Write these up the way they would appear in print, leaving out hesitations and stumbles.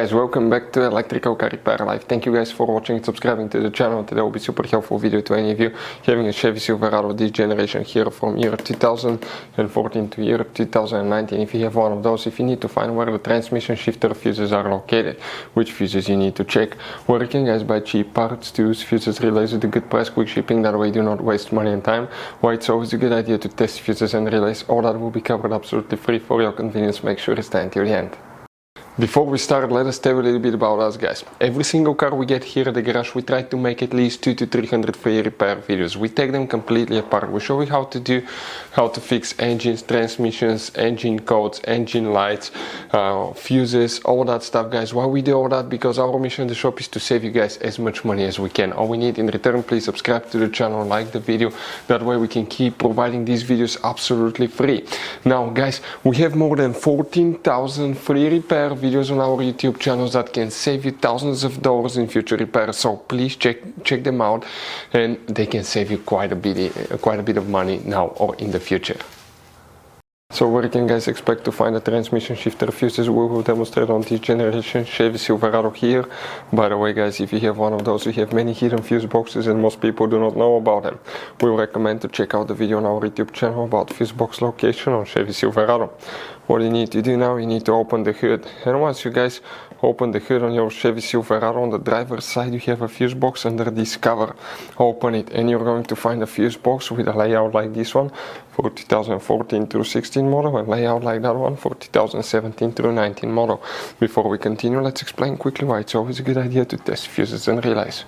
Guys, welcome back to Electrical Car Repair Live. Thank you guys for watching and subscribing to the channel. Today will be super helpful video to any of you having a Chevy Silverado this generation here from year 2014 to year 2019. If you have one of those, if you need to find where the transmission shifter fuses are located, which fuses you need to check, where you can guys buy cheap parts, tools, fuses, relays at a good price, quick shipping, that way you do not waste money and time, why it's always a good idea to test fuses and relays, all that will be covered absolutely free for your convenience. Make sure to stay until the end. Before we start, let us tell you a little bit about us, guys. Every single car we get here at the garage, we try to make at least 200 to 300 free repair videos. We take them completely apart. We show you how to fix engines, transmissions, engine codes, engine lights, fuses, all that stuff, guys. Why we do all that? Because our mission in the shop is to save you guys as much money as we can. All we need in return, please subscribe to the channel, like the video. That way we can keep providing these videos absolutely free. Now, guys, we have more than 14,000 free repair videos on our YouTube channels that can save you thousands of dollars in future repairs. So please check them out, and they can save you quite a bit of money now or in the future. So where you can guys expect to find the transmission shifter fuses, we will demonstrate on this generation Chevy Silverado here. By the way, guys, if you have one of those, we have many hidden fuse boxes and most people do not know about them. We recommend to check out the video on our YouTube channel about fuse box location on Chevy Silverado. What you need to do now, you need to open the hood, and once you guys open the hood on your Chevy Silverado, on the driver's side you have a fuse box under this cover. Open it and you're going to find a fuse box with a layout like this one for 2014 through 16 model, and layout like that one for 2017 through 19 model. Before we continue, let's explain quickly why it's always a good idea to test fuses and relays.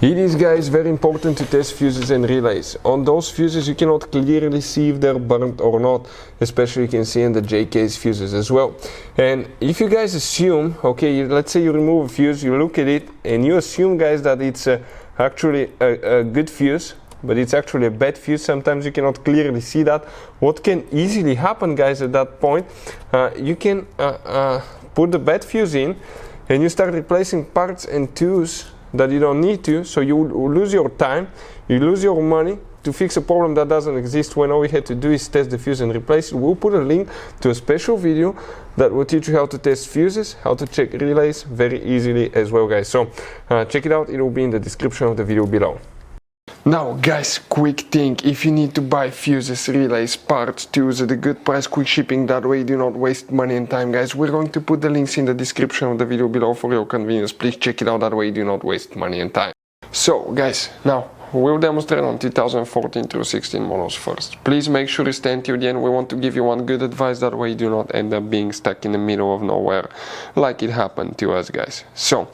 It is, guys, very important to test fuses and relays. On those fuses you cannot clearly see if they're burnt or not, especially you can see in the J-case fuses as well. And if you guys assume, okay, let's say you remove a fuse, you look at it and you assume, guys, that it's actually a good fuse, but it's actually a bad fuse, sometimes you cannot clearly see that. What can easily happen, guys, at that point, you can put the bad fuse in and you start replacing parts and tools that you don't need to, so you lose your time, you lose your money to fix a problem that doesn't exist, when all we had to do is test the fuse and replace it. We'll put a link to a special video that will teach you how to test fuses, how to check relays very easily as well, guys. So check it out, it will be in the description of the video below. Now, guys, quick thing, if you need to buy fuses, relays, parts, tools at a good price, quick shipping, that way you do not waste money and time, guys, we're going to put the links in the description of the video below for your convenience. Please check it out, that way you do not waste money and time. So, guys, now we'll demonstrate on 2014 through 16 models first. Please make sure you stay until the end. We want to give you one good advice, that way you do not end up being stuck in the middle of nowhere like it happened to us, guys. So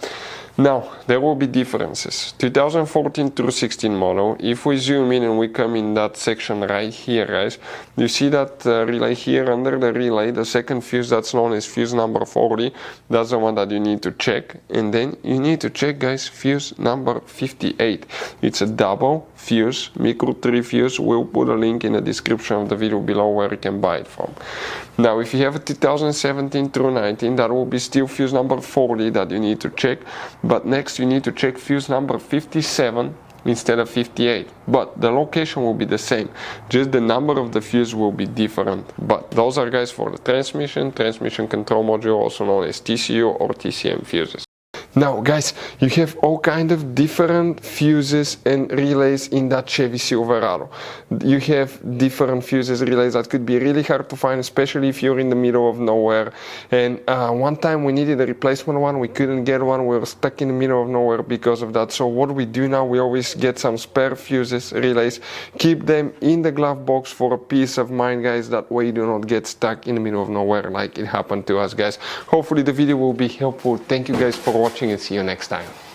now, there will be differences. 2014 through 16 model, if we zoom in and we come in that section right here, guys, you see that relay here under the relay, the second fuse that's known as fuse number 40, that's the one that you need to check. And then you need to check, guys, fuse number 58. It's a double fuse, micro 3 fuse. We'll put a link in the description of the video below where you can buy it from. Now, if you have a 2017 through 19, that will be still fuse number 40 that you need to check. But next you need to check fuse number 57 instead of 58. But the location will be the same, just the number of the fuse will be different. But those are, guys, for the transmission control module, also known as TCU or TCM fuses. Now, guys, you have all kind of different fuses and relays in that Chevy Silverado. You have different fuses, relays that could be really hard to find, especially if you're in the middle of nowhere. And one time we needed a replacement one, we couldn't get one, we were stuck in the middle of nowhere because of that. So what we do now, we always get some spare fuses, relays, keep them in the glove box for a peace of mind, guys. That way you do not get stuck in the middle of nowhere like it happened to us, guys. Hopefully the video will be helpful. Thank you guys for watching and see you next time.